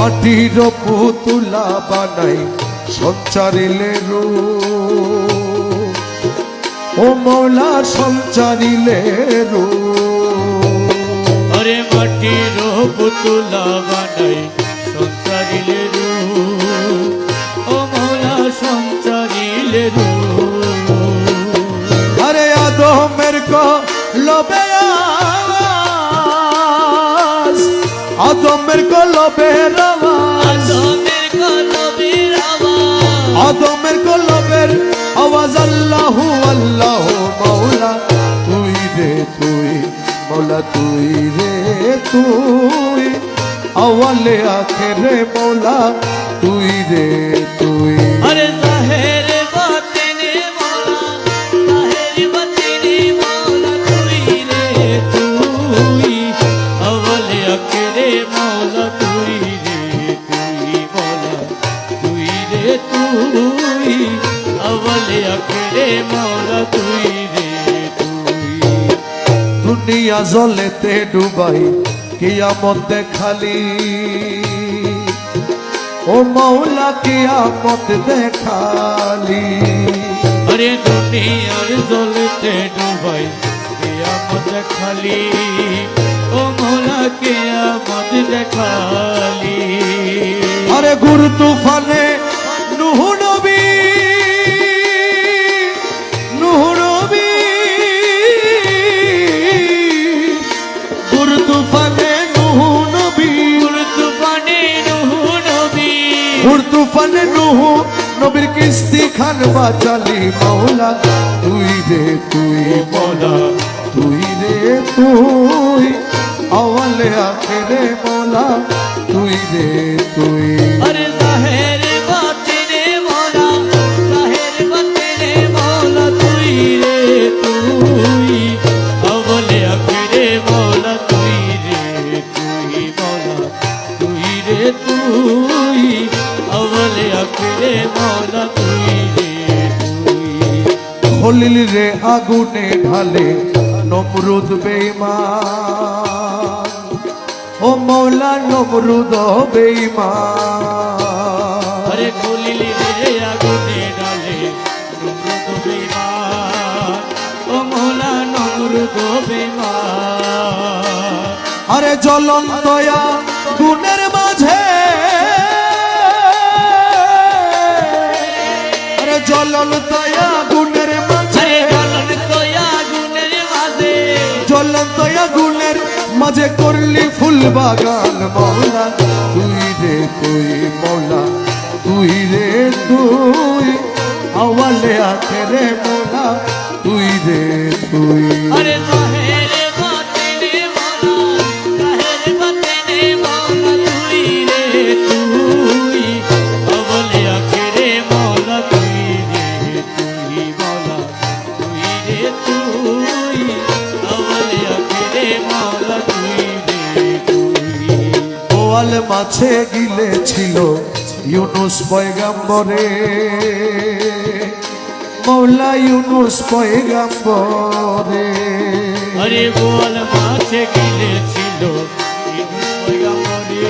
মাটির পুতুলা বানাই সঞ্চারিলে রূপ, ও মৌলা সঞ্চারিলে রূপ। আরে মাটির পুতুলা বানাই সঞ্চারিলে রূপ, ও মৌলা সঞ্চারিলে রূপ। আরে আদমের কলবে আওয়াজ, আদমের কলবের আওয়াজ, আদমের কলবের আওয়াজ, আল্লাহু আল্লাহু মৌলা তুই রে তুই, মৌলা তুই রে তুই, আওয়ালে আখেরে মৌলা তুই রে তুই। আরে জাহের বাতিনে মৌলা, জাহের বাতিনে মৌলা তুই রে তুই, আওয়ালে আখেরে মৌলা তুই রে তুই, মৌলা তুই রে তুই, আওয়ালে আখেরে মৌলা তুই রে তুই। দুনিয়া জলেতে ডুবাই কিয়ামত দেখালি, ও মৌলা কিয়ামত দেখালি। আরে দুনিয়ার জলতে ডুবাই কিয়ামত দেখালি, ও মৌলা কিয়ামত দেখালি। আরে গুর তুফানে নূহ নবী, নূহ নবী, গুর তুফানে নূহ নবী, গুর তুফানে নূহ নবী, গুর তুফানে নূহ নবীর কিস্তি খান বাঁচালি মৌলা তুই রে তুই, মৌলা তুই রে তুই, আওয়ালে আখেরে মৌলা তুই রে তুই। আরে জাহের বাতিনে মৌলা, জাহের বাতিনে মৌলা তুই রে তুই, আওয়ালে আখেরে মৌলা তুই রে তুই, মৌলা তুই রে তুই, আওয়ালে আখেরে মৌলা তুই রে তুই। খলিল রে আগুনে ঢালে নমরুদ বেঈমান, ও মৌলা নমরুদ বেঈমান। আরে খলিল রে আগুনে ডালে নমরুদ বেঈমান, ও মৌলা নমরুদ বেঈমান। আরে জ্বলন্ত আগুনের মাঝে, আরে জ্বলন্ত আগুনের মাঝে, জ্বলন্ত আগুনের মাঝে করলি ফুল বাগান মৌলা তুই রে তুই, মৌলা তুই রে তুই, আওয়ালে আখেরে মৌলা তুই রে তুই। আরে জাহের বাতিনে মৌলা, জাহের বাতিনে মৌলা তুই রে তুই, আওয়ালে আখেরে মৌলা তুই রে তুই, মৌলা তুই রে তুই, আওয়ালে আখেরে মৌলা তুই রে তুই। বোয়াল মাছে গিলেছিল ইউনুস পয়গাম্বরে, মৌলা ইউনুস পয়গাম্বরে। আরে বোয়াল মাছে গিলেছিল ইউনুস পয়গাম্বরে,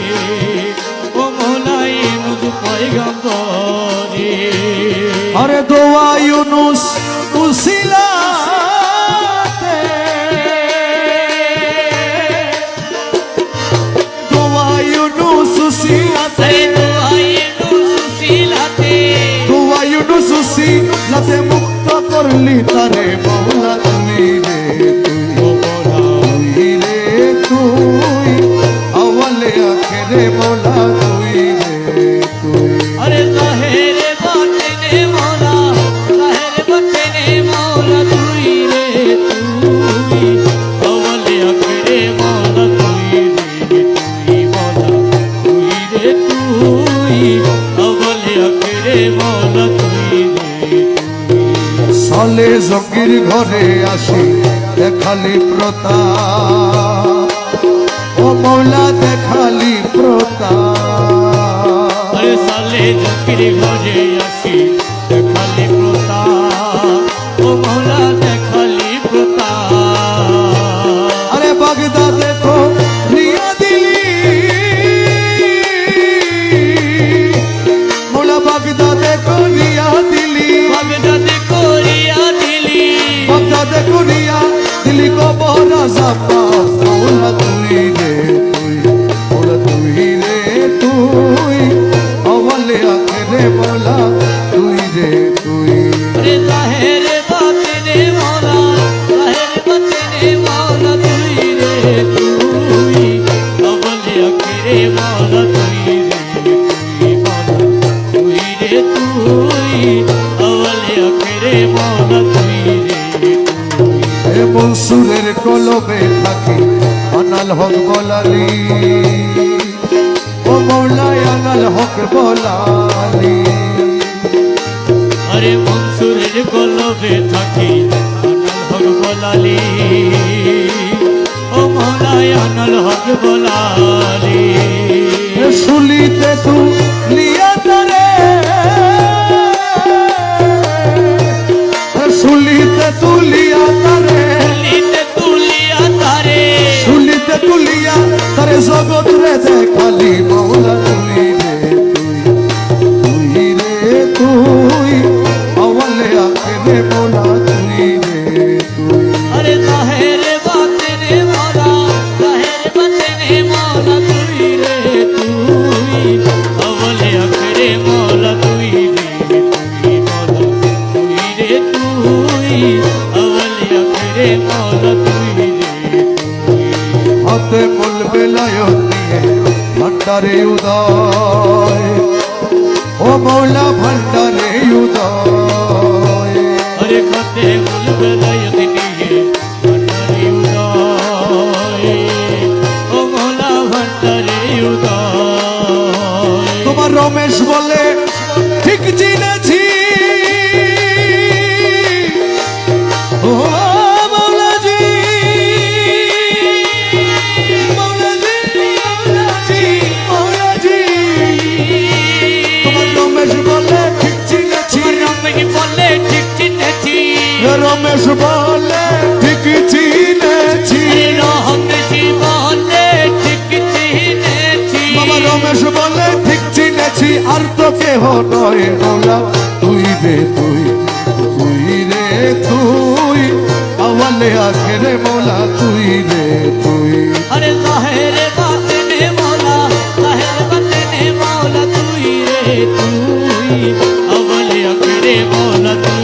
ও মৌলা ইউনুস পয়গাম্বরে। আরে দোয়া ইউনুস উসিলাতে, দোয়া ইউনুস উসিলাতে, দোয়া ইউনুস উসিলাতে, দোয়া ইউনুস উসিলাতে মুক্ত করলি তারে মৌলা তুই রে তুই, ও মৌলা তুই রে তুই, আওয়ালে আখেরে মৌলা তুই রে তুই। আরে জাহের বাতিনে মৌলা, জাহের বাতিনে মৌলা তুই রে তুই, আওয়ালে আখেরে মৌলা তুই রে তুই, মৌলা তুই রে তুই, আওয়ালে আখেরে মৌলা তুই রে তুই। সালে জঙ্গির ঘরে আসি দেখালি প্রতাপ, ও মৌলা দেখালি প্রতাপ। আরে সালে জকির ঘরে আসি দেখালি প্রতাপ, ও মৌলা দেখালি প্রতাপ। আরে বাগদাদে তো রিয়া দিলি, মৌলা তুই রে তুই, মৌলা তুই রে তুই, আওয়ালে আখেরে মৌলা তুই রে তুই। রে জাহের বাতিনে মৌলা, জাহের বাতিনে মৌলা তুই রে তুই, আওয়ালে আখিরে মৌলা তুই রে তুই, মৌলা তুই রে তুই, আওয়ালে আখিরে মৌলা তুই রে তুই। এ মনসুরের কলবে থাকি আনাল হক বলালি, ও মৌলায় আনাল হক বলালি। আরে মনসুরের কলবে থাকি আনাল হক বলালি, ও মৌলায় আনাল হক বলালি। শুলিতে তুলিয়া তারে, শুলিতে তুলিয়া তারে, তুলিতে তুলিয়া তারে, শুলিতে তুলিয়া তারে জগৎ রে দেখালি মৌলা তুই রে তুই, তুই রে তুই, আওয়ালে আখেরে মৌলা তুই রে তুই। আরে জাহের বাতিনে মৌলা, জাহের বাতিনে মৌলা তুই রে তুই, আওয়ালে আখিরে মৌলা তুই রে তুই, মৌলা তুই রে তুই, আওয়ালে আখিরে মৌলা তুই রে তুই। হাতে মূল বেলায়ত নিয়ে ভান্ডারে উদয়, ও মৌলা ভান্ডারে উদয়। আরে খাতে মূল বেলায়ত নিয়ে ভান্ডারে উদয়, ও মৌলা ভান্ডারে উদয়। তোমার রমেশ বলে ঠিক চিনেছি, ও মৌলাজি, মৌলাজি, মৌলাজি, মৌলাজি। তোমার রমেশ বলে ঠিক চিনেছি, রমেশ বলে ঠিক চিনেছি, রমেশ বলে ঠিক চিনেছি, রমেশ বলে ঠিক চিনেছি। বাবা রমেশ বলে ঠিক চিনেছি, আর তো কেহ নয় মৌলা তুই রে তুই, তুই রে তুই, আওয়ালে আখেরে মৌলা তুই রে তুই। আরে জাহের বাতিনে মৌলা, জাহের বাতিনে মৌলা তুই রে তুই, আওয়ালে আখিরে মৌলা তুই